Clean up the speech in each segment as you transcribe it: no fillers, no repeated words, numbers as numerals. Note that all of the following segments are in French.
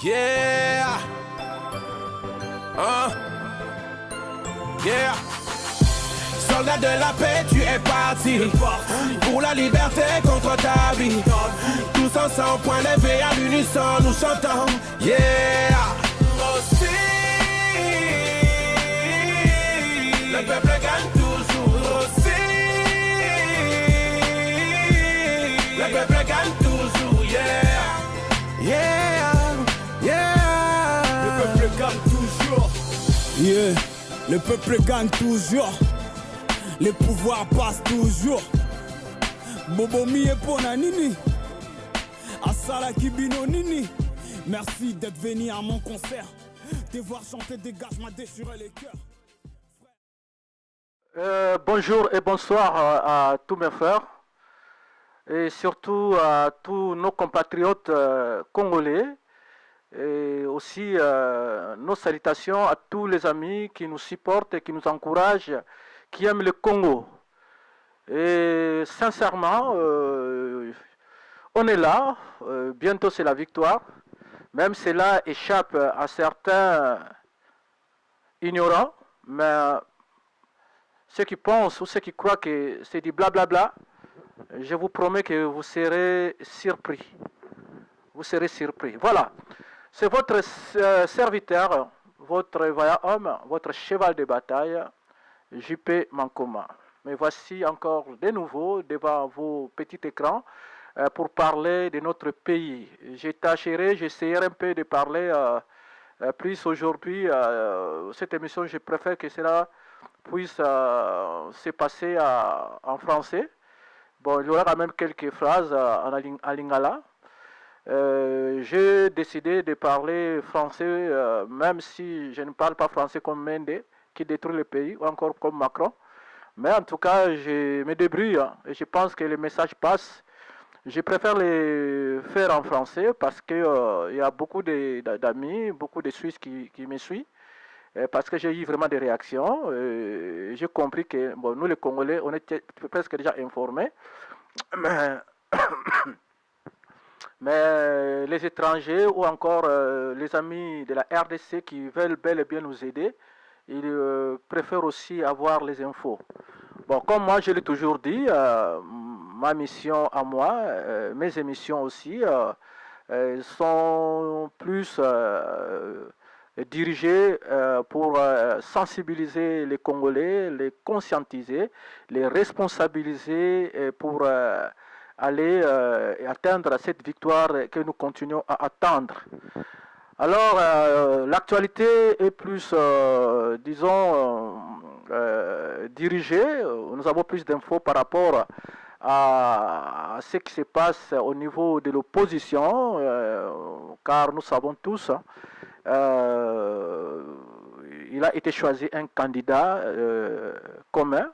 Yeah. Yeah. Soldat de la paix, tu es parti pour la liberté contre ta vie. Tous ensemble, point levé à l'unisson, nous chantons. Yeah. Aussi, le peuple gagne toujours. Aussi, le peuple gagne toujours. Yeah. Yeah. Yeah. Le peuple gagne toujours. Yeah. Le peuple gagne toujours. Les pouvoirs passent toujours. Bobomi et Ponanini. Asala Kibino Nini. Merci d'être venu à mon concert. Te voir chanter dégage m'a déchiré les cœurs. Bonjour et bonsoir à tous mes frères et surtout à tous nos compatriotes congolais et aussi nos salutations à tous les amis qui nous supportent et qui nous encouragent, qui aiment le Congo. Et sincèrement, on est là, bientôt c'est la victoire, même si cela échappe à certains ignorants, mais ceux qui pensent ou ceux qui croient que c'est du blablabla, je vous promets que vous serez surpris. Vous serez surpris. Voilà. C'est votre serviteur, votre vaillant homme, votre cheval de bataille, JP Mankoma. Mais voici encore de nouveau devant vos petits écrans pour parler de notre pays. J'essaierai un peu de parler plus aujourd'hui. Cette émission, je préfère que cela puisse se passer en français. Bon, il y aura quand même quelques phrases en lingala. J'ai décidé de parler français, même si je ne parle pas français comme Mende, qui détruit le pays, ou encore comme Macron. Mais en tout cas, je me débrouille et je pense que le message passe. Je préfère les faire en français parce qu'il y a beaucoup d'amis, beaucoup de Suisses qui me suivent. Parce que j'ai eu vraiment des réactions. J'ai compris que bon, nous les Congolais, on était presque déjà informés. Mais les étrangers ou encore les amis de la RDC qui veulent bel et bien nous aider, ils préfèrent aussi avoir les infos. Bon, comme moi je l'ai toujours dit, ma mission à moi, mes émissions aussi, sont plus dirigées pour sensibiliser les Congolais, les conscientiser, les responsabiliser pour aller atteindre cette victoire que nous continuons à attendre. Alors, l'actualité est plus, disons, dirigée. Nous avons plus d'infos par rapport à ce qui se passe au niveau de l'opposition, car nous savons tous, il a été choisi un candidat commun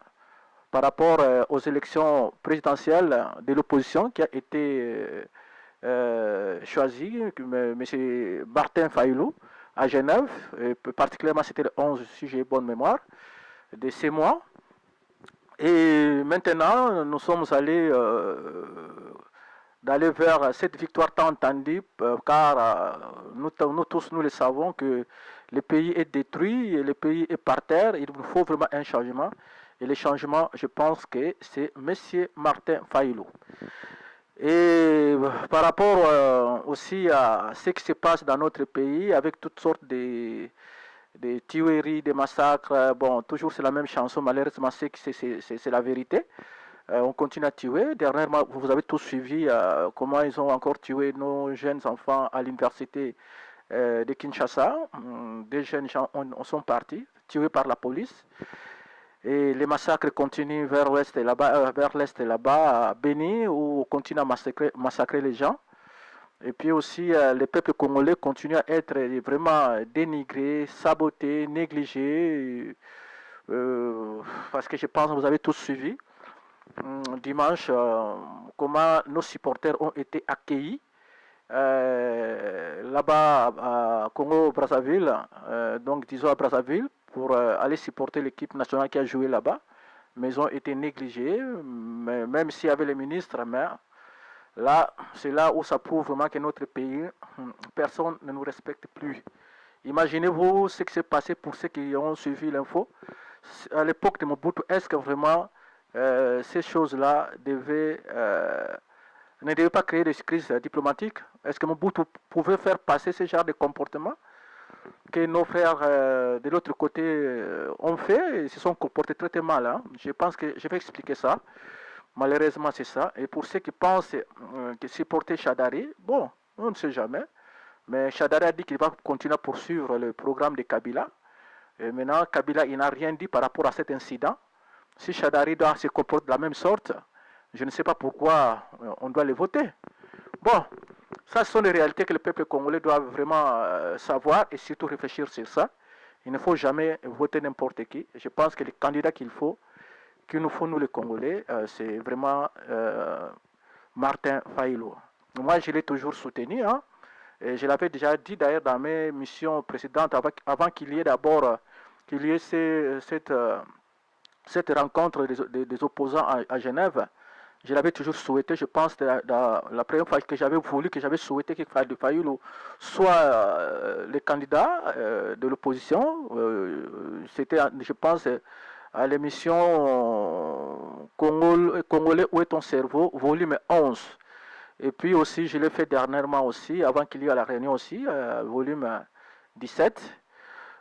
par rapport aux élections présidentielles de l'opposition qui a été choisi, M. Martin Fayoulou, à Genève, et particulièrement c'était le 11, si j'ai bonne mémoire, de ces mois. Et maintenant, nous sommes allés d'aller vers cette victoire tant attendue, car nous tous, nous le savons, que le pays est détruit, et le pays est par terre, il nous faut vraiment un changement. Et le changement, je pense que c'est M. Martin Fayoulou. Et par rapport aussi à ce qui se passe dans notre pays, avec toutes sortes de tueries, de massacres, bon, toujours c'est la même chanson, malheureusement c'est la vérité. On continue à tuer. Dernièrement, vous avez tous suivi comment ils ont encore tué nos jeunes enfants à l'université de Kinshasa. Des jeunes gens sont partis, tués par la police. Et les massacres continuent vers l'est et là-bas, à Béni, où on continue à massacrer les gens. Et puis aussi, les peuples congolais continuent à être vraiment dénigrés, sabotés, négligés. Parce que je pense que vous avez tous suivi dimanche comment nos supporters ont été accueillis là-bas à Congo-Brazzaville, donc disons à Brazzaville, pour aller supporter l'équipe nationale qui a joué là-bas. Mais ils ont été négligés, même s'il y avait les ministres, mais Là, c'est là où ça prouve vraiment que notre pays, personne ne nous respecte plus. Imaginez-vous ce qui s'est passé pour ceux qui ont suivi l'info. À l'époque de Mobutu, est-ce que vraiment ces choses-là ne devaient pas créer des crises diplomatiques? Est-ce que Mobutu pouvait faire passer ce genre de comportement que nos frères de l'autre côté ont fait et se sont comportés très mal, hein? Je pense que je vais expliquer ça. Malheureusement, c'est ça. Et pour ceux qui pensent que supporter Chadari, bon, on ne sait jamais. Mais Chadari a dit qu'il va continuer à poursuivre le programme de Kabila. Et maintenant, Kabila, il n'a rien dit par rapport à cet incident. Si Chadari doit se comporter de la même sorte, je ne sais pas pourquoi on doit le voter. Bon, ça, ce sont les réalités que le peuple congolais doit vraiment savoir et surtout réfléchir sur ça. Il ne faut jamais voter n'importe qui. Je pense que les candidats qu'il nous faut, nous les Congolais, c'est vraiment Martin Fayulu. Moi, je l'ai toujours soutenu, hein, et je l'avais déjà dit d'ailleurs dans mes missions précédentes, avant qu'il y ait cette rencontre des opposants à Genève. Je l'avais toujours souhaité, je pense, la première fois que j'avais souhaité que Fayulu soit le candidat de l'opposition. C'était, je pense, à l'émission Congolais, où est ton cerveau, volume 11. Et puis aussi, je l'ai fait dernièrement aussi, avant qu'il y ait la réunion aussi, volume 17.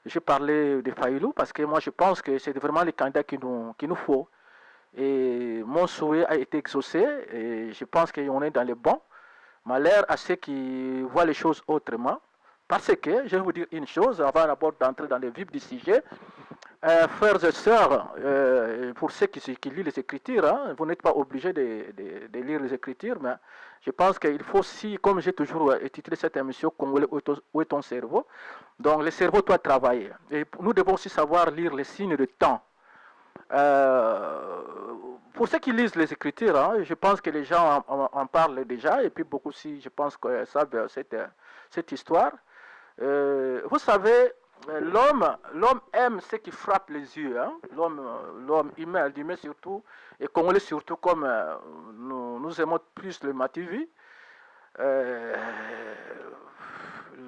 J'ai parlé de Fayulu parce que moi, je pense que c'est vraiment les candidats qu'il nous faut. Et mon souhait a été exaucé et je pense qu'on est dans les bons. Malheur à ceux qui voient les choses autrement. Parce que, je vais vous dire une chose, avant d'abord d'entrer dans le vif du sujet, frères et sœurs, pour ceux qui lisent les Écritures, hein, vous n'êtes pas obligés de lire les Écritures, mais je pense qu'il faut aussi, comme j'ai toujours intitulé cette émission, Congolais, où est ton cerveau? Donc le cerveau doit travailler. Et nous devons aussi savoir lire les signes de temps. Pour ceux qui lisent les Écritures, hein, je pense que les gens en parlent déjà, et puis beaucoup aussi, je pense qu'ils savent cette histoire. Vous savez, l'homme aime ce qui frappe les yeux. Hein? L'homme humain surtout, et Congolais surtout, comme nous aimons plus le Mativi.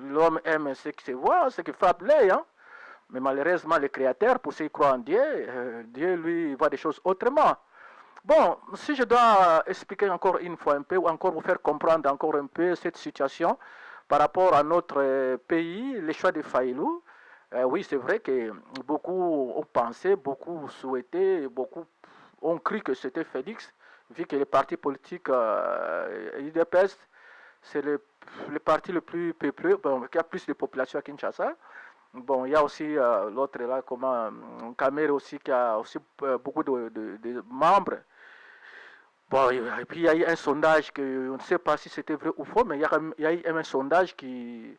L'homme aime ce qui se voit, ce qui frappe l'œil. Hein? Mais malheureusement, le Créateur, pour ceux qui croient en Dieu, Dieu, lui, voit des choses autrement. Bon, si je dois expliquer encore une fois un peu, ou encore vous faire comprendre encore un peu cette situation, par rapport à notre pays, le choix de Fayulu, oui, c'est vrai que beaucoup ont pensé, beaucoup souhaité, beaucoup ont cru que c'était Félix, vu que le parti politique UDPS, c'est le parti le plus peuplé, bon, qui a plus de population à Kinshasa. Bon, il y a aussi l'autre là, Kamere aussi, qui a aussi beaucoup de membres. Bon, et puis il y a eu un sondage que on ne sait pas si c'était vrai ou faux, mais il y a eu un sondage qui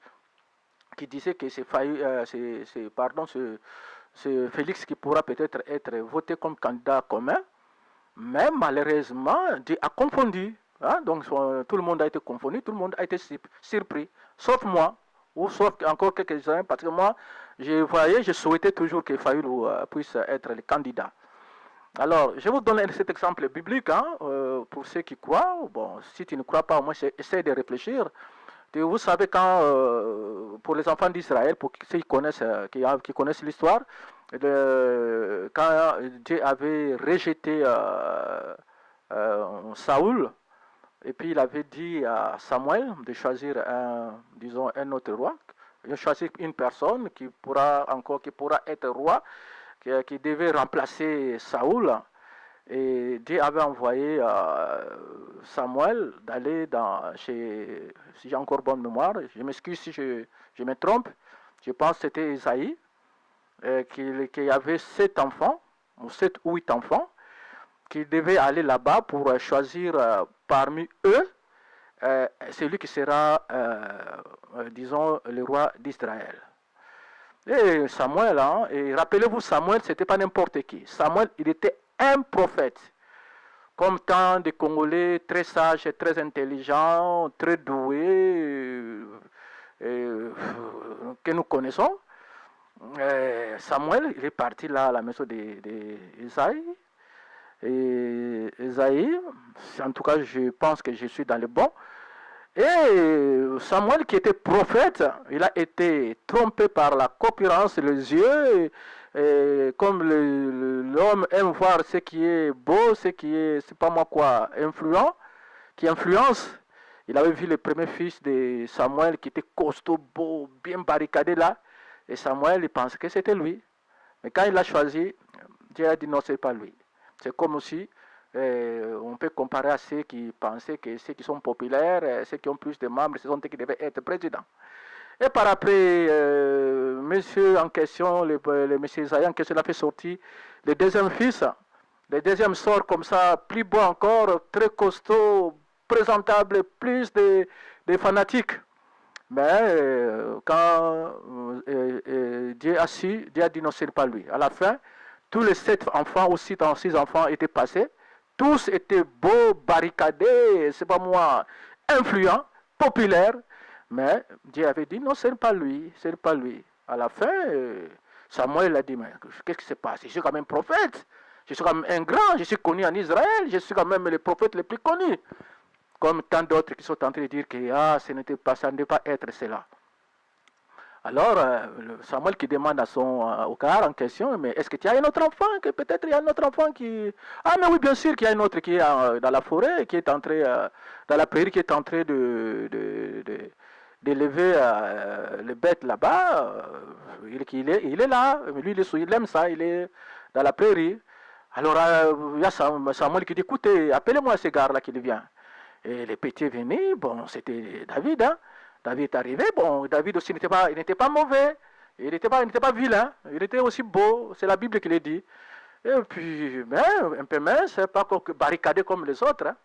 disait que c'est Félix qui pourra peut-être être voté comme candidat commun, mais malheureusement, Dieu a confondu. Hein? Donc tout le monde a été confondu, tout le monde a été surpris, sauf moi, ou sauf encore quelques-uns, parce que moi, je souhaitais toujours que Fayulu puisse être le candidat. Alors, je vous donne cet exemple biblique, hein, pour ceux qui croient. Bon, si tu ne crois pas, au moins, essaie de réfléchir. Et vous savez, pour les enfants d'Israël, pour ceux qui connaissent l'histoire, quand Dieu avait rejeté Saoul, et puis il avait dit à Samuel de choisir un autre roi, de choisir une personne qui pourra être roi, qui devait remplacer Saoul. Et Dieu avait envoyé Samuel d'aller si j'ai encore bonne mémoire, je m'excuse si je me trompe, je pense que c'était Isaïe, qui avait 7 enfants, ou 7 ou 8 enfants, qui devait aller là-bas pour choisir parmi eux celui qui sera, disons, le roi d'Israël. Et Samuel, hein, et rappelez-vous, Samuel, c'était pas n'importe qui. Samuel, il était un prophète. Comme tant de Congolais très sages, très intelligents, très doués, que nous connaissons. Samuel, il est parti là à la maison d'Isaïe. et Esaïe. En tout cas, je pense que je suis dans le bon. Et Samuel, qui était prophète, il a été trompé par la concurrence, les yeux. Et comme l'homme aime voir ce qui est beau, ce qui est, c'est pas moi quoi, influent, qui influence. Il avait vu le premier fils de Samuel qui était costaud, beau, bien barricadé là. Et Samuel, il pensait que c'était lui. Mais quand il l'a choisi, Dieu a dit non, c'est pas lui. C'est comme aussi, on peut comparer à ceux qui pensaient que ceux qui sont populaires, ceux qui ont plus de membres, ce sont eux qui devaient être présidents. Et par après, monsieur en question, le monsieur Isaïe en question, a fait sortir le deuxième fils. Le deuxième sort comme ça, plus beau encore, très costaud, présentable, plus de fanatiques. Mais quand Dieu a su, Dieu a dit non, ce n'est pas lui. À la fin, tous les 7 enfants, aussi dans 6 enfants étaient passés. Tous étaient beaux, barricadés, c'est pas moi, influents, populaires. Mais Dieu avait dit non, ce n'est pas lui, ce n'est pas lui. À la fin, Samuel a dit, mais qu'est-ce qui se passe? Je suis quand même prophète, je suis quand même un grand, je suis connu en Israël, je suis quand même le prophète le plus connu. Comme tant d'autres qui sont en train de dire que ce n'était pas, ça ne devait pas être cela. Alors, Samuel qui demande à au gars en question, mais est-ce que tu as un autre enfant? Que peut-être il y a un autre enfant qui... Ah, mais oui, bien sûr qu'il y a un autre qui est dans la forêt, qui est entré dans la prairie, qui est en train d'élever les bêtes là-bas. Il est là, mais lui, il aime ça, il est dans la prairie. Alors, il y a Samuel qui dit, écoutez, appelez-moi ce gars-là qui vient. Et les petits venaient, bon, c'était David, hein. David est arrivé, bon, David aussi n'était pas mauvais, il n'était pas vilain, il était aussi beau, c'est la Bible qui le dit. Et puis, mais un peu mince, pas barricadé comme les autres. Hein.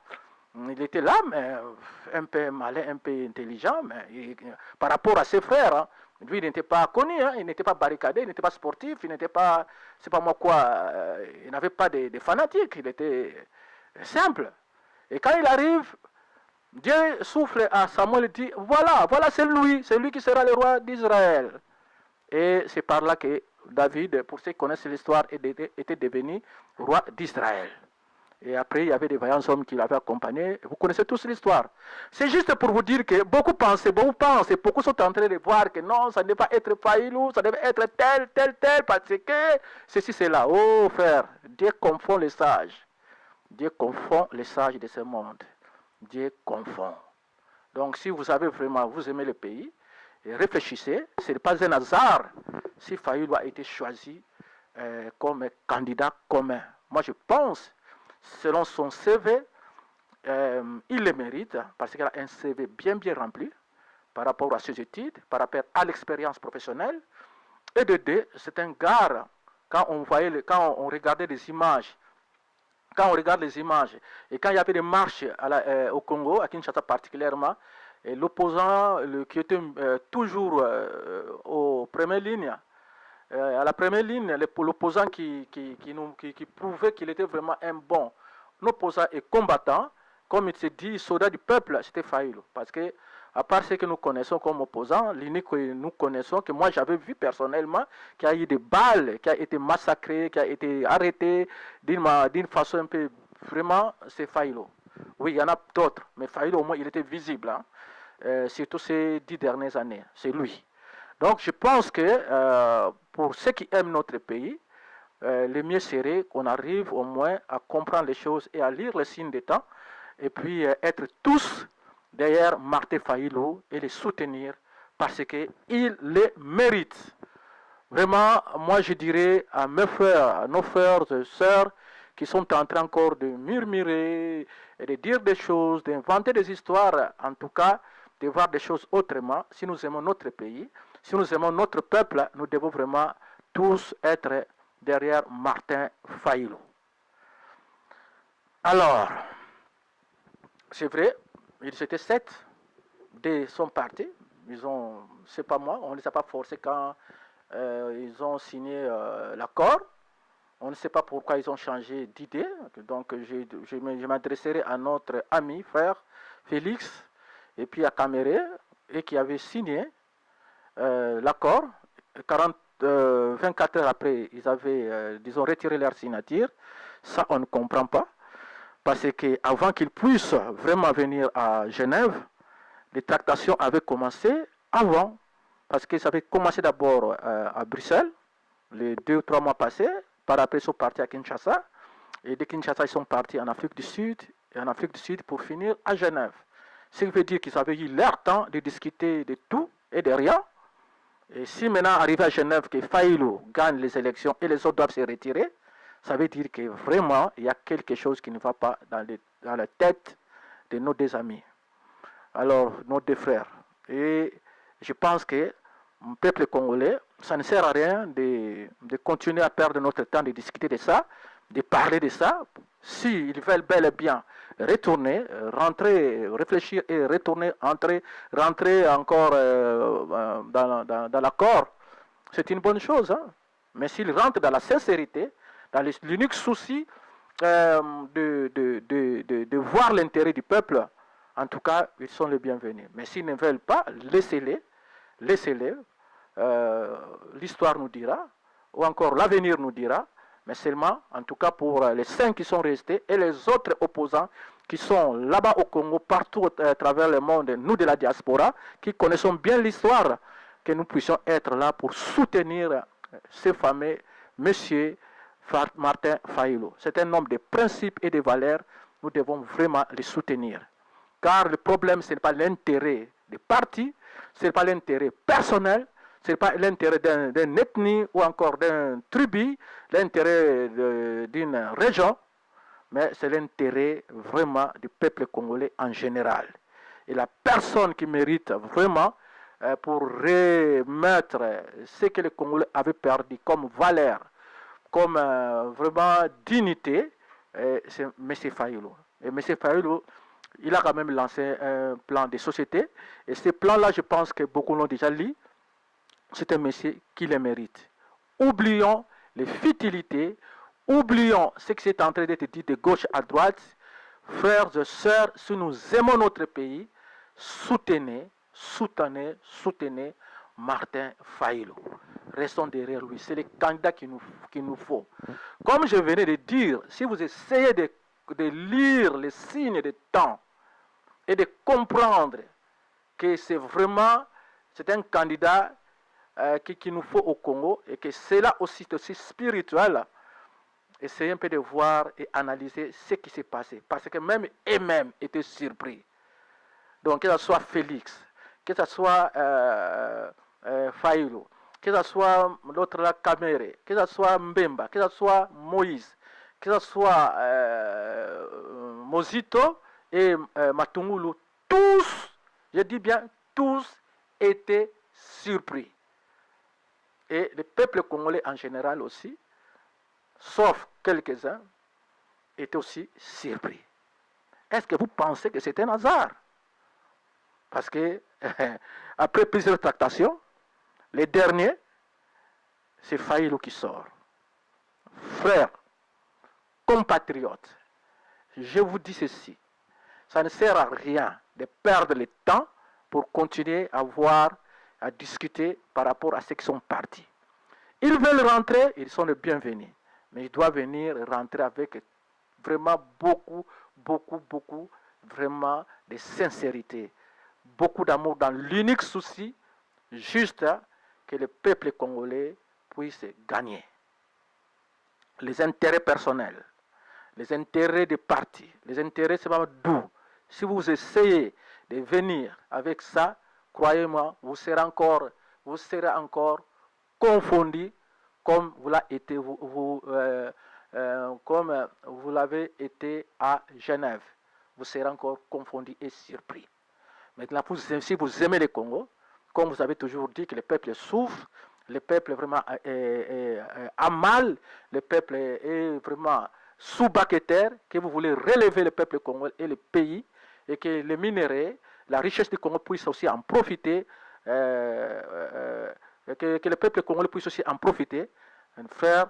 Il était là, mais un peu malin, un peu intelligent, mais par rapport à ses frères, hein, lui, il n'était pas connu, hein, il n'était pas barricadé, il n'était pas sportif, il n'était pas, c'est pas moi quoi, il n'avait pas de fanatiques, il était simple. Et quand il arrive, Dieu souffle à Samuel et dit, voilà, c'est lui qui sera le roi d'Israël. Et c'est par là que David, pour ceux qui connaissent l'histoire, était devenu roi d'Israël. Et après, il y avait des vaillants hommes qui l'avaient accompagné. Vous connaissez tous l'histoire. C'est juste pour vous dire que beaucoup pensent, beaucoup sont en train de voir que non, ça ne devait pas être Faïlou, ça devait être tel, parce que ceci, c'est là. Oh frère, Dieu confond les sages. Dieu confond les sages de ce monde. Dieu confond. Donc si vous avez vraiment, vous aimez le pays, réfléchissez, ce n'est pas un hasard si Fayoulou a été choisi comme candidat commun. Moi je pense, selon son CV, il le mérite parce qu'il a un CV bien rempli par rapport à ses études, par rapport à l'expérience professionnelle. Et de deux, c'est un gars, quand on regardait les images, quand on regarde les images, et quand il y avait des marches au Congo, à Kinshasa particulièrement, l'opposant qui était toujours aux premières lignes, à la première ligne, l'opposant qui prouvait qu'il était vraiment un bon opposant et combattant, comme il s'est dit, soldat du peuple, c'était Faïlou. Parce que, à part ce que nous connaissons comme opposant, l'unique que nous connaissons, que moi j'avais vu personnellement, qui a eu des balles, qui a été massacré, qui a été arrêté d'une façon un peu... Vraiment, c'est Faïlou. Oui, il y en a d'autres, mais Faïlou, au moins, il était visible, hein, surtout ces 10 dernières années. C'est lui. Donc, je pense que pour ceux qui aiment notre pays, le mieux serait qu'on arrive au moins à comprendre les choses et à lire les signes des temps, et puis être tous derrière Martin Faïlou et les soutenir parce qu'il les mérite. Vraiment, moi je dirais à mes frères, à nos frères et sœurs qui sont en train encore de murmurer et de dire des choses, d'inventer des histoires, en tout cas de voir des choses autrement. Si nous aimons notre pays, si nous aimons notre peuple, nous devons vraiment tous être derrière Martin Faïlou. Alors, c'est vrai, ils étaient 7 de son parti. C'est pas moi, on ne les a pas forcés quand ils ont signé l'accord. On ne sait pas pourquoi ils ont changé d'idée. Donc, je m'adresserai à notre ami, frère Félix, et puis à Caméré, et qui avait signé l'accord. 24 heures après, ils avaient, retiré leur signature. Ça, on ne comprend pas. Parce qu'avant qu'il puisse vraiment venir à Genève, les tractations avaient commencé avant. Parce que ça avait commencé d'abord à Bruxelles, les 2 ou 3 mois passés. Par après, ils sont partis à Kinshasa. Et de Kinshasa, ils sont partis en Afrique du Sud. Et en Afrique du Sud pour finir à Genève. Ce qui veut dire qu'ils avaient eu leur temps de discuter de tout et de rien. Et si maintenant, arrivé à Genève, que Faïlou gagne les élections et les autres doivent se retirer, ça veut dire que vraiment, il y a quelque chose qui ne va pas dans la tête de nos 2 amis. Alors, nos 2 frères. Et je pense que le peuple congolais, ça ne sert à rien de continuer à perdre notre temps de discuter de ça, de parler de ça. S'ils veulent bel et bien retourner, rentrer, réfléchir et retourner, rentrer encore dans l'accord, c'est une bonne chose. Hein? Mais s'ils rentrent dans la sincérité, dans l'unique souci de voir l'intérêt du peuple, en tout cas, ils sont les bienvenus. Mais s'ils ne veulent pas, laissez-les. L'histoire nous dira, ou encore l'avenir nous dira, mais seulement, en tout cas pour les 5 qui sont restés et les autres opposants qui sont là-bas au Congo, partout à travers le monde, nous de la diaspora, qui connaissons bien l'histoire, que nous puissions être là pour soutenir ce fameux monsieur Martin Fayulu. C'est un homme de principes et de valeurs, nous devons vraiment les soutenir. Car le problème, ce n'est pas l'intérêt des partis, ce n'est pas l'intérêt personnel, ce n'est pas l'intérêt d'une ethnie ou encore d'un tribu, l'intérêt d'une région, mais c'est l'intérêt vraiment du peuple congolais en général. Et la personne qui mérite vraiment pour remettre ce que les Congolais avaient perdu comme valeur, comme vraiment dignité, c'est M. Fayulu. Et M. Fayulu, il a quand même lancé un plan de société. Et ce plan-là, je pense que beaucoup l'ont déjà lu. C'est un monsieur qui le mérite. Oublions les futilités, oublions ce qui est en train d'être dit de gauche à droite. Frères et sœurs, si nous aimons notre pays, soutenez Martin Fayulu. Restons derrière lui. C'est le candidat qu'il nous faut. Comme je venais de dire, si vous essayez de lire les signes des temps et de comprendre que c'est un candidat qu'il nous faut au Congo et que c'est là aussi spirituel, essayez un peu de voir et analyser ce qui s'est passé. Parce que même eux-mêmes étaient surpris. Donc, que ce soit Félix, que ce soit Fayulu, que ce soit l'autre là, Kamere, que ce soit Mbemba, que ce soit Moïse, que ce soit Mozito et Matungulu, tous, je dis bien tous, étaient surpris. Et le peuple congolais en général aussi, sauf quelques-uns, étaient aussi surpris. Est-ce que vous pensez que c'est un hasard? Parce que, après plusieurs tractations, les derniers, c'est Fayulu qui sort. Frères, compatriotes, je vous dis ceci, ça ne sert à rien de perdre le temps pour continuer à discuter par rapport à ceux qui sont partis. Ils veulent rentrer, ils sont les bienvenus. Mais ils doivent venir rentrer avec vraiment beaucoup, vraiment de sincérité. Beaucoup d'amour dans l'unique souci, juste que le peuple congolais puisse gagner. Les intérêts personnels, les intérêts des partis, les intérêts, c'est vraiment doux. Si vous essayez de venir avec ça, croyez-moi, vous serez encore confondus comme vous l'avez été, comme vous l'avez été à Genève. Vous serez encore confondus et surpris. Maintenant, si vous aimez le Congo, comme vous avez toujours dit que le peuple souffre, le peuple vraiment a mal, le peuple est vraiment sous-baquetaire, que vous voulez relever le peuple congolais et le pays, et que les minéraux, la richesse du Congo puisse aussi en profiter, que le peuple congolais puisse aussi en profiter. Frères,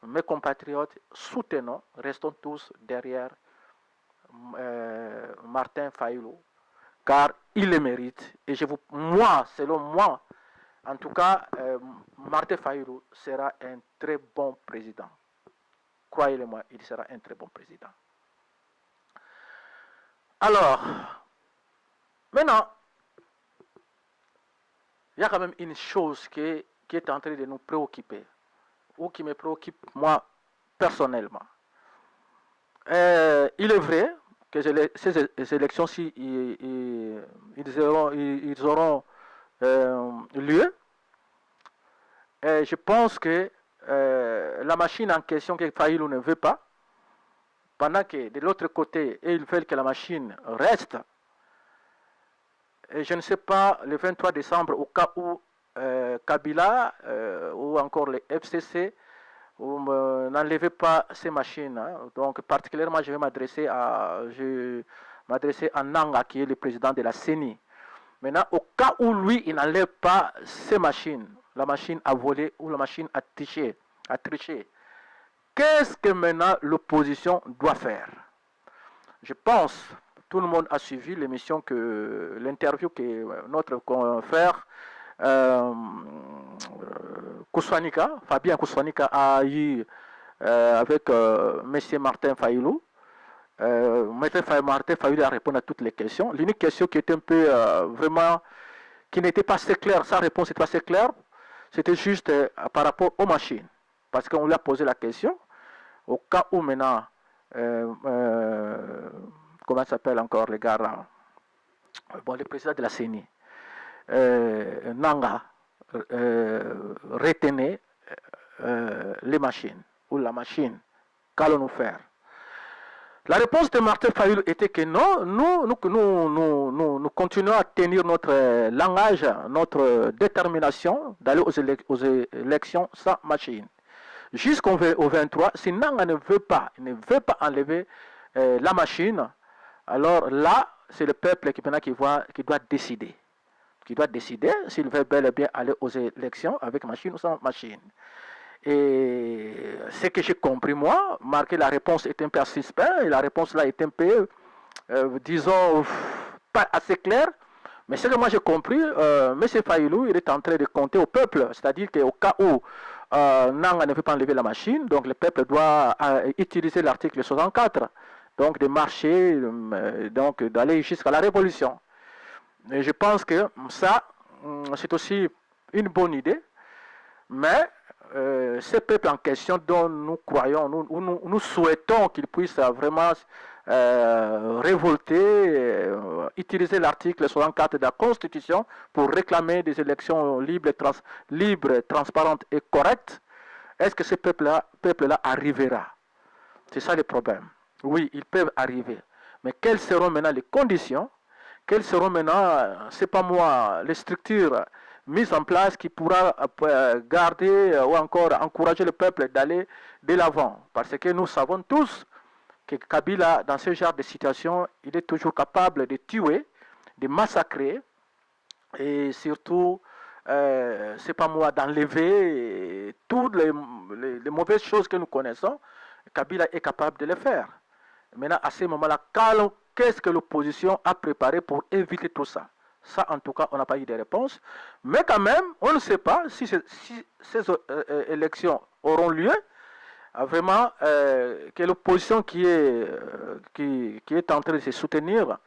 mes compatriotes, soutenons, restons tous derrière Martin Fayulu, car il le mérite. Et selon moi, en tout cas, Martin Fayulu sera un très bon président. croyez-le-moi, il sera un très bon président. Alors, maintenant, il y a quand même une chose qui est en train de nous préoccuper, ou qui me préoccupe moi personnellement. Il est vrai que ces élections-ci, ils auront lieu. Et je pense que la machine en question que Fayulu ne veut pas, pendant que de l'autre côté, ils veulent que la machine reste. Et je ne sais pas, le 23 décembre, au cas où Kabila ou encore les FCC n'enlevez pas ces machines. Hein. Donc, particulièrement, je vais m'adresser à Nanga, qui est le président de la CENI. Maintenant, au cas où lui, il n'enlève pas ces machines, la machine a volé ou la machine a triché, qu'est-ce que maintenant l'opposition doit faire? Je pense, tout le monde a suivi l'émission, l'interview que notre confrère Fabien Kouswanika a eu avec M. Martin Fayulu. Martin Fayulu a répondu à toutes les questions. L'unique question qui était un peu vraiment, qui n'était pas assez claire, sa réponse n'était pas assez claire, c'était juste par rapport aux machines. Parce qu'on lui a posé la question, au cas où maintenant, comment s'appelle encore les gars là, bon, le président de la CENI, Nanga, retenait les machines, ou la machine, qu'allons-nous faire? La réponse de Martin Fayulu était que non, nous continuons à tenir notre langage, notre détermination d'aller aux élections sans machine. Jusqu'au 23, si Nanga ne veut pas enlever la machine, alors là, c'est le peuple qui doit décider. Qui doit décider s'il veut bel et bien aller aux élections avec machine ou sans machine. Et ce que j'ai compris, moi, marqué la réponse est un peu suspect, et la réponse là est un peu, disons, pas assez claire. Mais ce que moi j'ai compris, M. Fayulu, il est en train de compter au peuple, c'est-à-dire qu'au cas où Nanga ne veut pas enlever la machine, donc le peuple doit utiliser l'article 64, donc de marcher, donc d'aller jusqu'à la révolution. Et je pense que ça, c'est aussi une bonne idée, mais ce peuple en question dont nous croyons, nous souhaitons qu'il puisse vraiment révolter, utiliser l'article 64 de la Constitution pour réclamer des élections libres, transparentes et correctes. Est-ce que ce peuple-là arrivera? C'est ça le problème. Oui, ils peuvent arriver. Mais quelles seront maintenant les conditions? Quelles seront maintenant, c'est pas moi, les structures mises en place qui pourra garder ou encore encourager le peuple d'aller de l'avant? Parce que nous savons tous que Kabila, dans ce genre de situation, il est toujours capable de tuer, de massacrer et surtout, c'est pas moi, d'enlever toutes les mauvaises choses que nous connaissons. Kabila est capable de le faire. Maintenant, à ce moment-là, qu'est-ce que l'opposition a préparé pour éviter tout ça? Ça, en tout cas, on n'a pas eu de réponse. Mais quand même, on ne sait pas si ces élections auront lieu. Vraiment, que l'opposition qui est en train de se soutenir.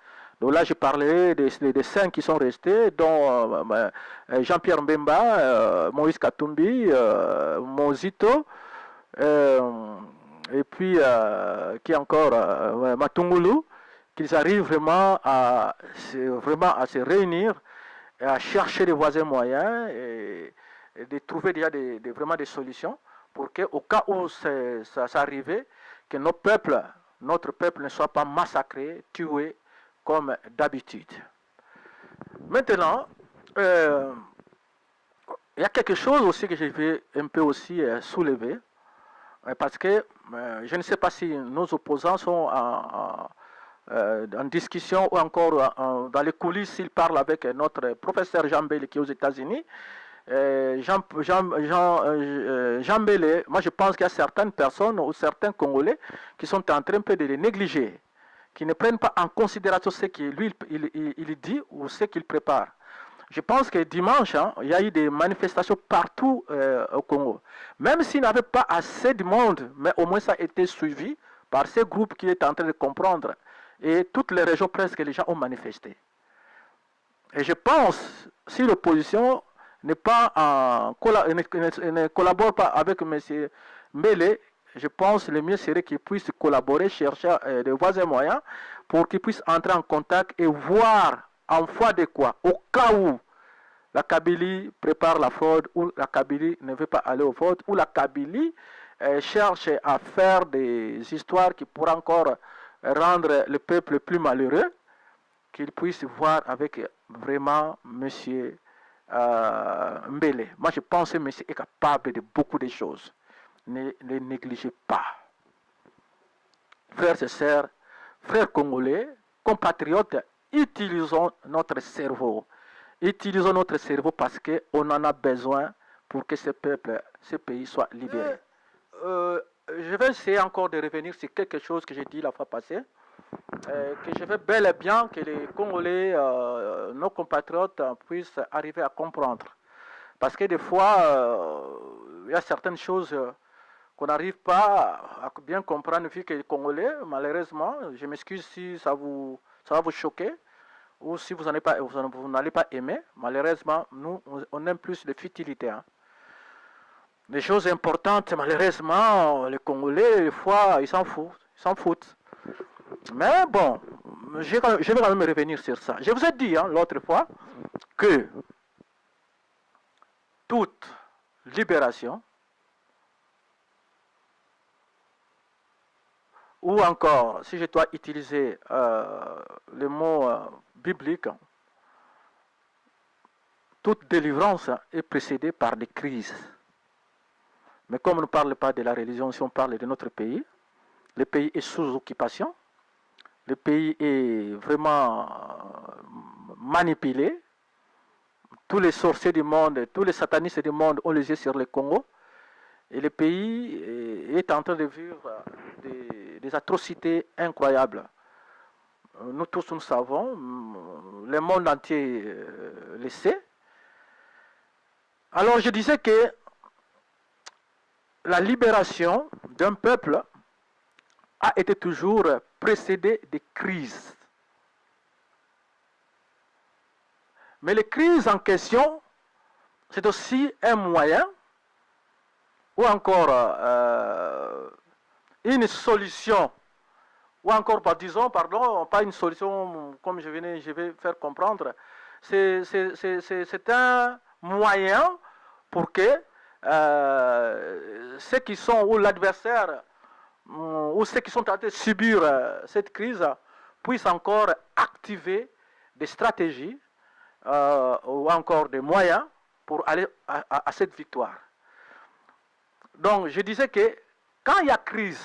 Donc là, je parlerai des 5 qui sont restés, dont Jean-Pierre Mbemba, Moïse Katumbi, Mozito, et puis qui encore Matungulu, qu'ils arrivent vraiment à se réunir et à chercher des voisins moyens et de trouver déjà vraiment des solutions pour qu'au cas où ça arrivait, que notre peuple ne soit pas massacré, tué comme d'habitude. Maintenant, il y a quelque chose aussi que je vais un peu aussi soulever, parce que je ne sais pas si nos opposants sont en discussion ou encore dans les coulisses, ils parlent avec notre professeur Jean Bélé qui est aux États-Unis. Jean Bélé, moi je pense qu'il y a certaines personnes ou certains Congolais qui sont en train de les négliger, qui ne prennent pas en considération ce qu'il lui il dit ou ce qu'il prépare. Je pense que dimanche, il y a eu des manifestations partout au Congo. Même s'il n'y avait pas assez de monde, mais au moins ça a été suivi par ces groupes qui étaient en train de comprendre. Et toutes les régions, presque, les gens ont manifesté. Et je pense, si l'opposition ne collabore pas avec M. Mbele, je pense que le mieux serait qu'il puisse collaborer, chercher des voies et moyens pour qu'il puisse entrer en contact et voir en foi de quoi, au cas où la Kabylie prépare la fraude, ou la Kabylie ne veut pas aller au vote, ou la Kabylie cherche à faire des histoires qui pourraient encore rendre le peuple plus malheureux, qu'il puisse voir avec vraiment M. Mbele. Moi, je pense que M. est capable de beaucoup de choses. Ne les négligez pas. Frères et sœurs, frères congolais, compatriotes, utilisons notre cerveau. Utilisons notre cerveau parce qu'on en a besoin pour que ce peuple, ce pays soit libéré. Je vais essayer encore de revenir sur quelque chose que j'ai dit la fois passée. Que je veux bel et bien que les Congolais, nos compatriotes, puissent arriver à comprendre. Parce que des fois, il y a certaines choses qu'on n'arrive pas à bien comprendre vu que les Congolais, malheureusement, je m'excuse si ça va vous choquer ou si vous n'allez pas aimer. Malheureusement, nous, on aime plus les futilités. Les choses importantes, malheureusement, les Congolais, des fois, ils s'en foutent. Mais bon, je vais quand même revenir sur ça. Je vous ai dit l'autre fois que toute libération, ou encore, si je dois utiliser le mot biblique, toute délivrance est précédée par des crises. Mais comme on ne parle pas de la religion, si on parle de notre pays, le pays est sous occupation, le pays est vraiment manipulé, tous les sorciers du monde, tous les satanistes du monde ont les yeux sur le Congo, et le pays est en train de vivre des atrocités incroyables. Nous tous, nous savons, le monde entier le sait. Alors je disais que la libération d'un peuple a été toujours précédée de crises. Mais les crises en question, c'est aussi un moyen ou encore une solution, ou encore, pas une solution comme je vais faire comprendre, c'est un moyen pour que ceux qui sont, ou l'adversaire, ou ceux qui sont en train de subir cette crise, puissent encore activer des stratégies ou encore des moyens pour aller à cette victoire. Donc, je disais que quand il y a crise,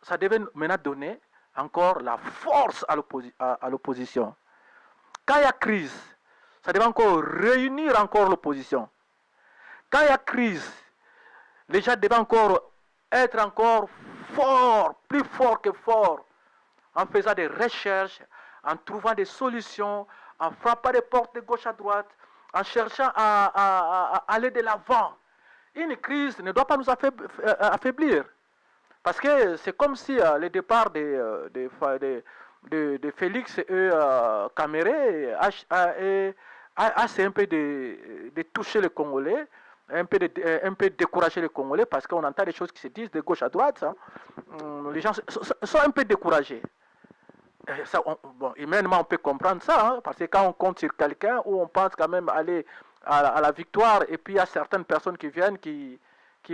ça devait maintenant donner encore la force à l'opposition. Quand il y a crise, ça devait encore réunir encore l'opposition. Quand il y a crise, les gens devaient encore être encore forts, plus forts que forts, en faisant des recherches, en trouvant des solutions, en frappant des portes de gauche à droite, en cherchant à aller de l'avant. Une crise ne doit pas nous affaiblir. Parce que c'est comme si le départ de Félix et Caméré a essayé un peu de toucher les Congolais, un peu décourager les Congolais, parce qu'on entend des choses qui se disent de gauche à droite. Les gens sont un peu découragés. Humainement, on peut comprendre ça, parce que quand on compte sur quelqu'un, où on pense quand même aller à la victoire, et puis il y a certaines personnes qui viennent, qui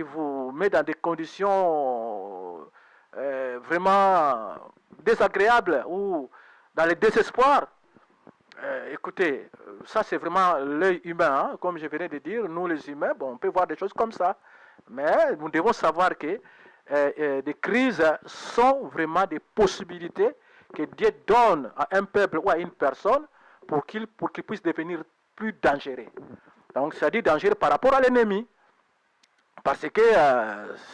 vous mettent dans des conditions vraiment désagréables, ou dans le désespoir. Écoutez, ça c'est vraiment l'œil humain, comme je venais de dire, nous les humains, on peut voir des choses comme ça, mais nous devons savoir que des crises sont vraiment des possibilités que Dieu donne à un peuple ou à une personne pour qu'il puisse devenir plus dangereux. Donc, c'est-à-dire dangereux par rapport à l'ennemi. Parce que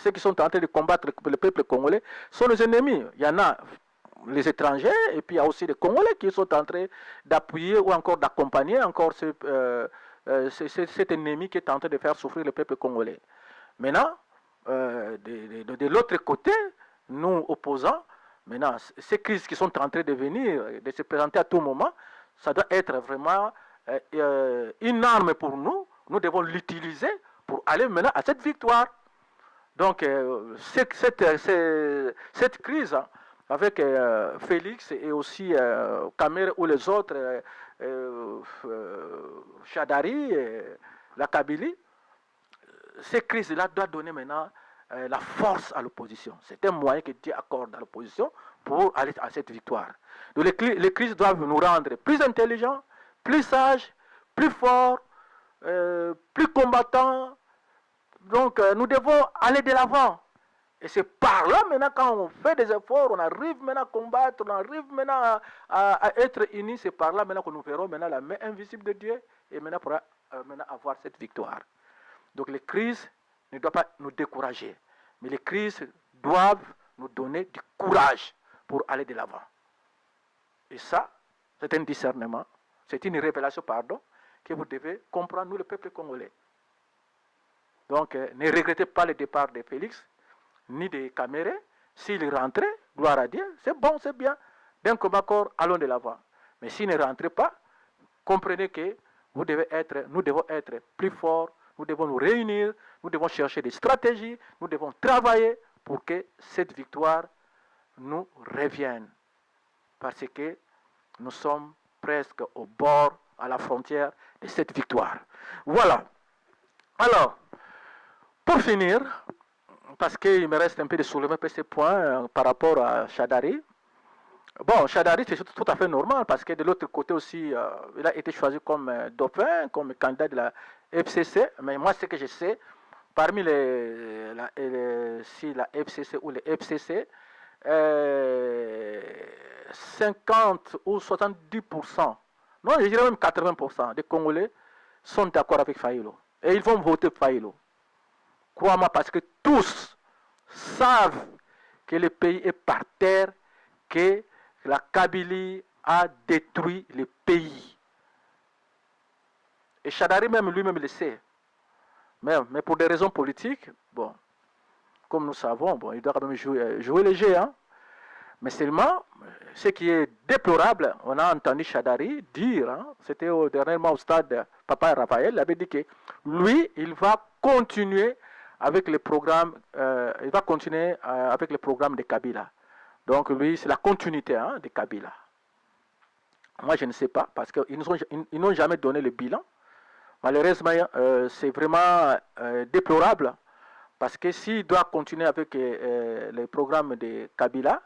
ceux qui sont en train de combattre le peuple congolais sont les ennemis. Il y en a, les étrangers, et puis il y a aussi les Congolais qui sont en train d'appuyer ou encore d'accompagner encore cet ennemi qui est en train de faire souffrir le peuple congolais. Maintenant, de l'autre côté, nous opposants, maintenant, ces crises qui sont en train de venir, de se présenter à tout moment, ça doit être vraiment une arme pour nous. Nous devons l'utiliser pour aller maintenant à cette victoire. Donc, cette crise avec Félix et aussi Kamer ou les autres, Chadari, la Kabylie, ces crises-là doivent donner maintenant la force à l'opposition. C'est un moyen que Dieu accorde à l'opposition pour aller à cette victoire. Donc, les crises doivent nous rendre plus intelligents, plus sages, plus forts, plus combattants. Donc, nous devons aller de l'avant. Et c'est par là, maintenant, quand on fait des efforts, on arrive maintenant à combattre, on arrive maintenant à être unis. C'est par là, maintenant, que nous verrons maintenant la main invisible de Dieu et maintenant pour maintenant avoir cette victoire. Donc, les crises ne doivent pas nous décourager. Mais les crises doivent nous donner du courage pour aller de l'avant. Et ça, c'est un discernement, c'est une révélation, pardon, que vous devez comprendre, nous, le peuple congolais. Donc, ne regrettez pas le départ de Félix, ni de Kamere. S'il rentrait, gloire à Dieu, c'est bon, c'est bien. D'un combat corps, allons de l'avant. Mais s'il ne rentrait pas, comprenez que nous devons être plus forts, nous devons nous réunir, nous devons chercher des stratégies, nous devons travailler pour que cette victoire nous revienne. Parce que nous sommes presque au bord, à la frontière de cette victoire. Voilà. Alors, pour finir, parce qu'il me reste un peu de soulever ces points par rapport à Chadari. Bon, Chadari, c'est tout à fait normal, parce que de l'autre côté aussi, il a été choisi comme dauphin, comme candidat de la FCC. Mais moi, ce que je sais, parmi la FCC ou les FCC, 50 ou 70%, non, je dirais même 80% des Congolais sont d'accord avec Fayulu. Et ils vont voter Fayulu. Crois-moi, parce que tous savent que le pays est par terre, que la Kabylie a détruit le pays. Et Chadari même lui-même le sait. Mais pour des raisons politiques, bon, comme nous savons, bon, il doit quand même jouer léger. Hein? Mais seulement, ce qui est déplorable, on a entendu Chadari dire, hein, c'était dernièrement au stade Papa Raphaël, il avait dit que lui, il va continuer avec le programme, avec le programme de Kabila. Donc lui, c'est la continuité de Kabila. Moi, je ne sais pas, parce qu'ils n'ont jamais donné le bilan. Malheureusement, c'est vraiment déplorable, parce que s'il doit continuer avec le programme de Kabila,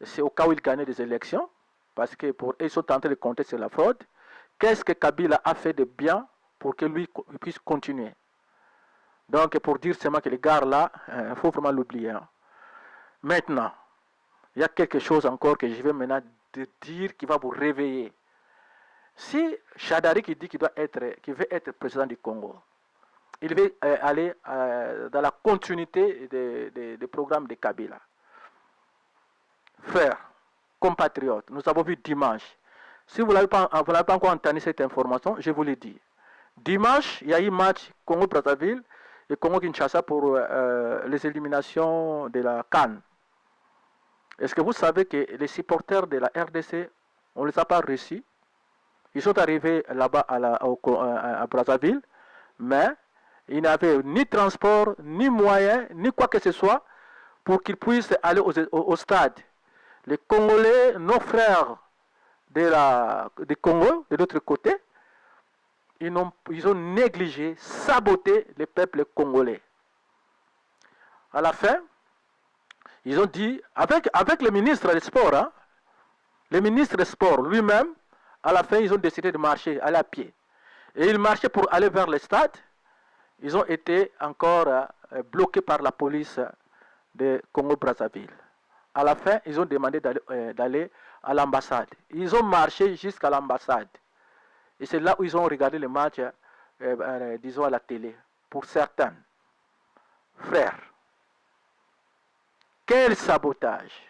c'est au cas où il gagne des élections, parce que ils sont en train de compter sur la fraude. Qu'est-ce que Kabila a fait de bien pour que lui puisse continuer? Donc, pour dire seulement que les gars là, il faut vraiment l'oublier. Hein. Maintenant, il y a quelque chose encore que je vais maintenant dire qui va vous réveiller. Si Chadari qui dit qu'il veut être président du Congo, il veut aller dans la continuité des programmes de Kabila. Frères, compatriotes, nous avons vu dimanche. Si vous n'avez pas encore entendu cette information, je vous l'ai dit. Dimanche, il y a eu un match Congo-Brazzaville et Congo-Kinshasa pour les éliminations de la CAN. Est-ce que vous savez que les supporters de la RDC, on ne les a pas reçus? Ils sont arrivés là-bas à Brazzaville, mais ils n'avaient ni transport, ni moyens, ni quoi que ce soit pour qu'ils puissent aller au stade. Les Congolais, nos frères du Congo, de l'autre côté, ils ont négligé, saboté le peuple congolais. À la fin, ils ont dit, avec le ministre des Sports, hein, le ministre des Sports lui-même, à la fin, ils ont décidé de marcher, aller à pied. Et ils marchaient pour aller vers le stade. Ils ont été encore bloqués par la police de Congo-Brazzaville. À la fin, ils ont demandé d'aller à l'ambassade. Ils ont marché jusqu'à l'ambassade. Et c'est là où ils ont regardé le match, disons, à la télé. Pour certains. Frères, quel sabotage!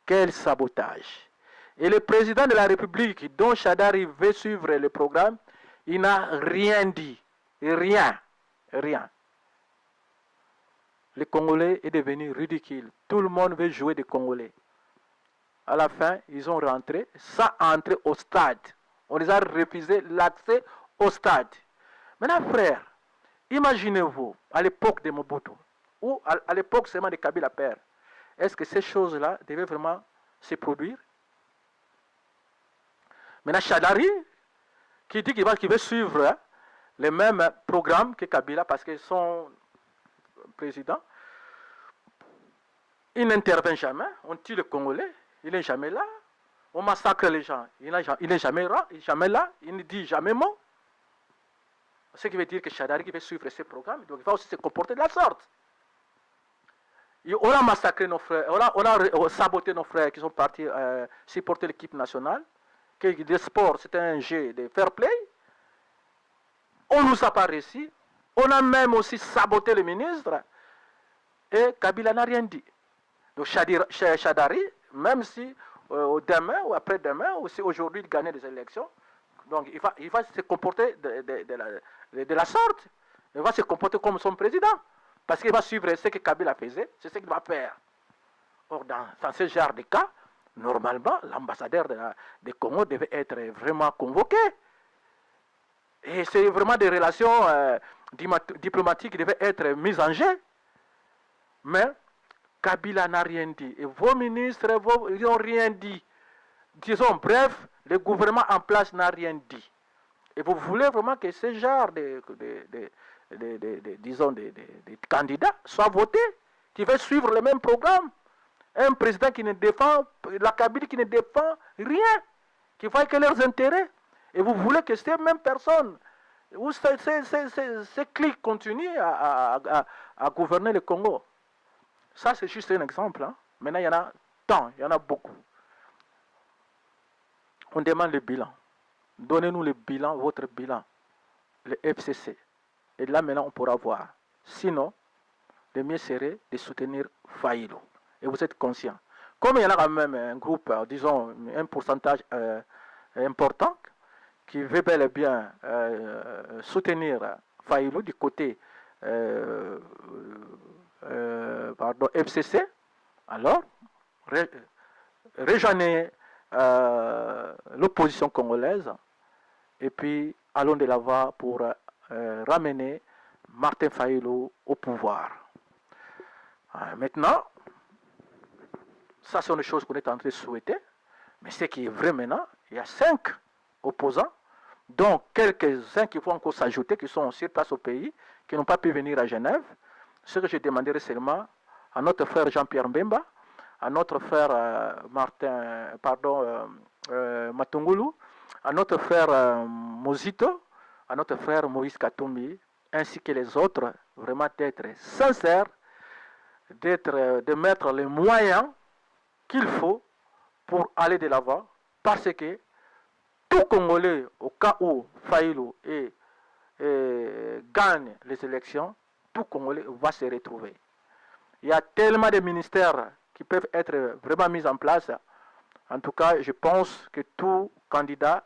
Quel sabotage! Et le président de la République, dont Shadari veut suivre le programme, il n'a rien dit. Rien. Le Congolais est devenu ridicule. Tout le monde veut jouer des Congolais. À la fin, ils ont rentré, sans entrer au stade. On les a refusé l'accès au stade. Maintenant, frère, imaginez-vous, à l'époque de Mobutu, ou à l'époque seulement de Kabila Père, est-ce que ces choses-là devaient vraiment se produire? Maintenant, Shadari, qui dit qu'il veut suivre le même programme que Kabila, parce que son président, il n'intervient jamais, on tue le Congolais, il n'est jamais là, on massacre les gens, il n'est jamais là, il ne dit jamais mot. Ce qui veut dire que Shadari qui veut suivre ce programme, donc il va aussi se comporter de la sorte. On a massacré nos frères, on a saboté nos frères qui sont partis supporter l'équipe nationale, que le sport c'est un jeu de fair play. On ne nous a pas réussi. On a même aussi saboté le ministre. Et Kabila n'a rien dit. Donc Shadari, même si demain ou après-demain, ou si aujourd'hui il gagne des élections, donc il va se comporter de la sorte. Il va se comporter comme son président. Parce qu'il va suivre ce que Kabila faisait, c'est ce qu'il va faire. Or, dans ce genre de cas, normalement, l'ambassadeur de Congo devait être vraiment convoqué. Et c'est vraiment des relations diplomatiques qui devaient être mises en jeu. Mais Kabila n'a rien dit. Et vos ministres, ils n'ont rien dit. Disons, bref, le gouvernement en place n'a rien dit. Et vous voulez vraiment que ce genre de candidats soient votés, qui veulent suivre le même programme. Un président qui ne défend, la Kabylie qui ne défend rien, qui voit que leurs intérêts. Et vous voulez que ces mêmes personnes, ou ces clics continuent à gouverner le Congo. Ça, c'est juste un exemple. Hein. Maintenant, il y en a tant, il y en a beaucoup. On demande le bilan. Donnez-nous le bilan, votre bilan, le FCC. Et là, maintenant, on pourra voir. Sinon, le mieux serait de soutenir Fayulu. Et vous êtes conscient. Comme il y en a quand même un groupe, disons, un pourcentage important, qui veut bel et bien soutenir Fayulu du côté FCC, alors, rejoignez l'opposition congolaise et puis allons de l'avant pour ramener Martin Fayulu au pouvoir. Maintenant, ça c'est une chose qu'on est en train de souhaiter, mais ce qui est vrai maintenant, il y a 5 opposants, dont quelques-uns qui vont encore s'ajouter, qui sont sur place au pays, qui n'ont pas pu venir à Genève. Ce que je demanderai seulement à notre frère Jean-Pierre Mbemba, à notre frère Matungulu, à notre frère Mozito, à notre frère Moïse Katumbi, ainsi que les autres, vraiment d'être sincères, de mettre les moyens qu'il faut pour aller de l'avant, parce que tout Congolais, au cas où Fayulu gagne les élections, tout Congolais va se retrouver. Il y a tellement de ministères qui peuvent être vraiment mis en place. En tout cas, je pense que tout candidat,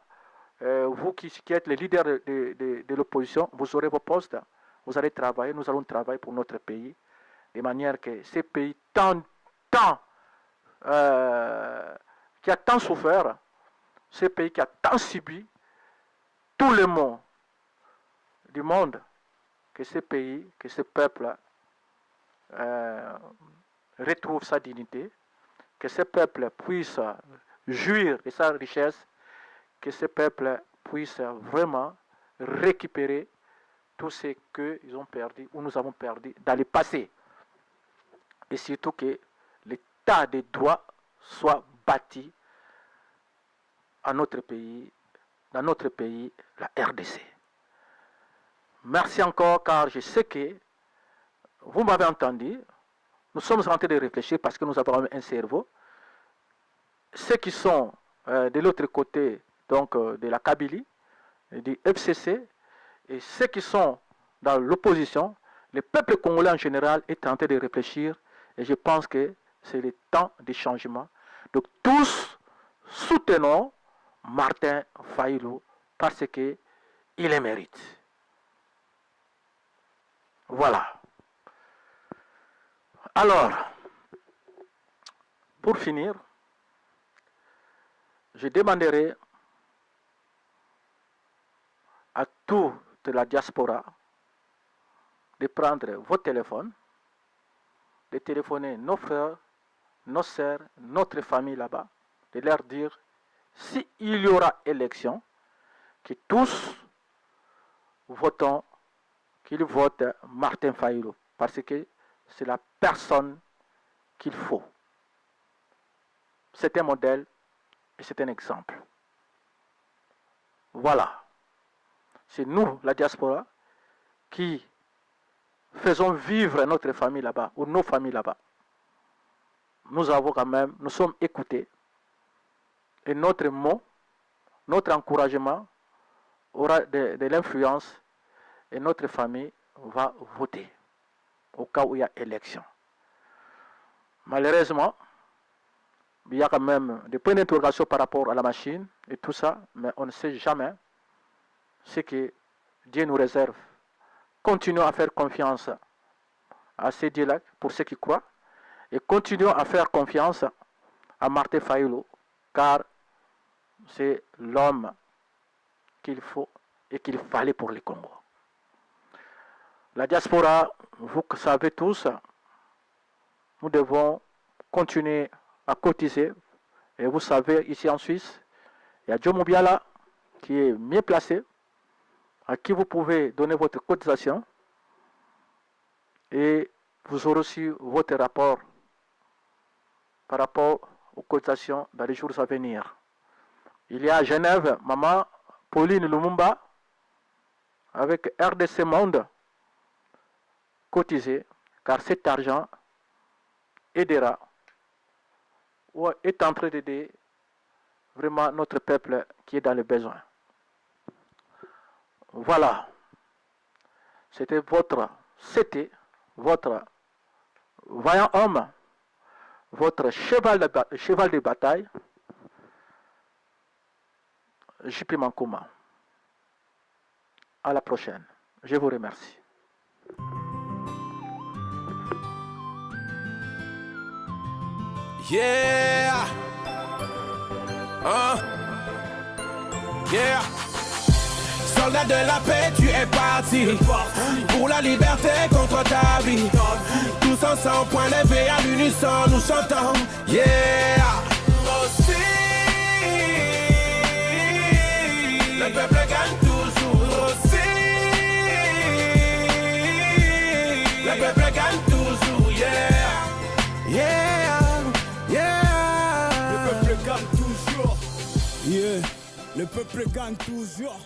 vous qui êtes les leaders de l'opposition, vous aurez vos postes, vous allez travailler, nous allons travailler pour notre pays, de manière que ce pays qui a tant souffert, ce pays qui a tant subi, tout le monde du monde, que ce pays, que ce peuple retrouve sa dignité, que ce peuple puisse jouir de sa richesse, que ce peuple puisse vraiment récupérer tout ce qu'ils ont perdu ou nous avons perdu dans le passé. Et surtout que l'état de droit soit bâti à notre pays, dans notre pays, la RDC. Merci encore, car je sais que vous m'avez entendu. Nous sommes en train de réfléchir parce que nous avons un cerveau. Ceux qui sont de l'autre côté, donc de la Kabylie, du FCC, et ceux qui sont dans l'opposition, le peuple congolais en général est en train de réfléchir. Et je pense que c'est le temps des changements. Donc tous soutenons Martin Fayulu parce qu'il le mérite. Voilà. Alors, pour finir, je demanderai à toute la diaspora de prendre vos téléphones, de téléphoner nos frères, nos sœurs, notre famille là-bas, de leur dire s'il y aura élection, que tous votons, qu'ils votent Martin Fayulu, parce que c'est la personne qu'il faut. C'est un modèle et c'est un exemple. Voilà. C'est nous, la diaspora, qui faisons vivre notre famille là-bas, ou nos familles là-bas. Nous avons quand même, nous sommes écoutés, et notre mot, notre encouragement aura de l'influence, et notre famille va voter au cas où il y a élection. Malheureusement, il y a quand même des points d'interrogation par rapport à la machine et tout ça, mais on ne sait jamais ce que Dieu nous réserve. Continuons à faire confiance à ces dieux-là, pour ceux qui croient, et continuons à faire confiance à Martin Fayulu, car c'est l'homme qu'il faut et qu'il fallait pour le Congo. La diaspora, vous savez tous, nous devons continuer à cotiser. Et vous savez, ici en Suisse, il y a Joe Mobiala qui est mieux placé, à qui vous pouvez donner votre cotisation. Et vous aurez aussi votre rapport par rapport aux cotisations dans les jours à venir. Il y a à Genève, maman Pauline Lumumba, avec RDC Monde, cotisé, car cet argent aidera ou est en train d'aider vraiment notre peuple qui est dans le besoin. Voilà. C'était votre vaillant homme, votre cheval de bataille, J.P. Mankuma. À la prochaine. Je vous remercie. Yeah. Yeah. Soldat de la paix, tu es parti pour la liberté contre ta vie. Tous ensemble, point levé à l'unisson, nous chantons. Yeah. Aussi, le peuple gagne toujours. Aussi, le peuple gagne toujours. Yeah. Yeah. Yeah, le peuple gagne toujours.